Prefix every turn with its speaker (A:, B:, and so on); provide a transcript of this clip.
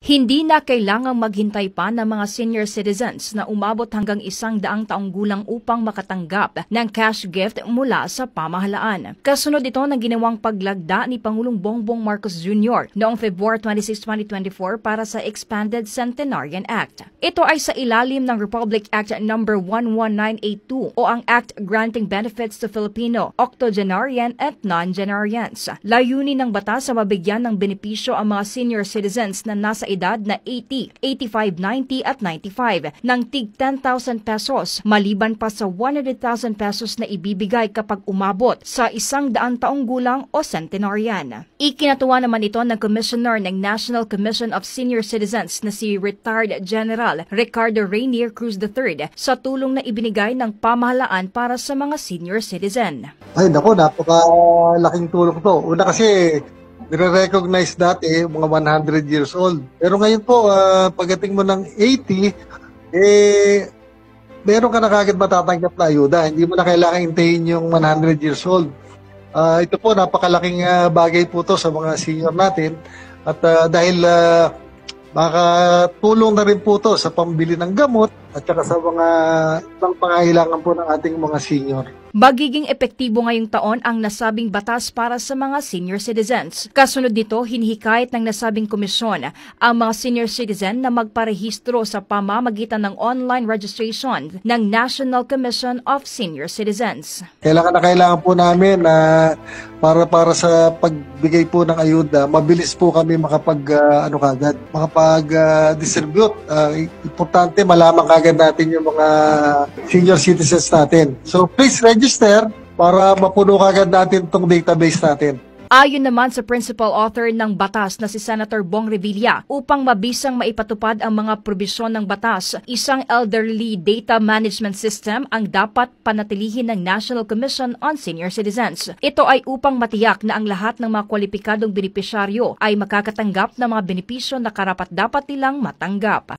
A: Hindi na kailangang maghintay pa ng mga senior citizens na umabot hanggang 100 taong gulang upang makatanggap ng cash gift mula sa pamahalaan. Kasunod ito ng ginawang paglagda ni Pangulong Bongbong Marcos Jr. noong February 26, 2024 para sa Expanded Centenarian Act. Ito ay sa ilalim ng Republic Act No. 11982 o ang Act Granting Benefits to Filipino, Octogenarian at Non-Genarians. Layunin ng batas sa mabigyan ng benepisyo ang mga senior citizens na nasa edad na 80, 85, 90 at 95 ng tig 10,000 pesos maliban pa sa 100,000 pesos na ibibigay kapag umabot sa 100 taong gulang o centenarian. Ikinatuwa naman ito ng Commissioner ng National Commission of Senior Citizens na si Retired General Ricardo Rainier Cruz III sa tulong na ibinigay ng pamahalaan para sa mga senior citizen.
B: Ay nako, napakalaking tulong to. Una kasi nire-recognize dati mga 100 years old. Pero ngayon po, pagdating mo ng 80, meron ka na kagad matatanggap na ayuda. Hindi mo na kailangan hintayin yung 100 years old. Ito po, napakalaking bagay po to sa mga senior natin. At dahil makatulong na rin po to sa pambili ng gamot at saka sa mga ibang pangangailangan po ng ating mga senior.
A: Magiging epektibo ngayong taon ang nasabing batas para sa mga senior citizens. Kasunod nito, hinihikayat ng nasabing komisyon ang mga senior citizen na magparehistro sa pamamagitan ng online registration ng National Commission of Senior Citizens.
B: Kailangan po namin na para sa pagbigay po ng ayuda, mabilis po kami makapag-distribute. Importante malaman kagad natin yung mga senior citizens natin. So please register para mapuno kagad natin itong database natin.
A: Ayon naman sa principal author ng batas na si Senator Bong Revilla, upang mabisang maipatupad ang mga probisyon ng batas, isang elderly data management system ang dapat panatilihin ng National Commission on Senior Citizens. Ito ay upang matiyak na ang lahat ng mga kwalipikadong benepisyaryo ay makakatanggap ng mga benepisyo na karapat-dapat nilang matanggap.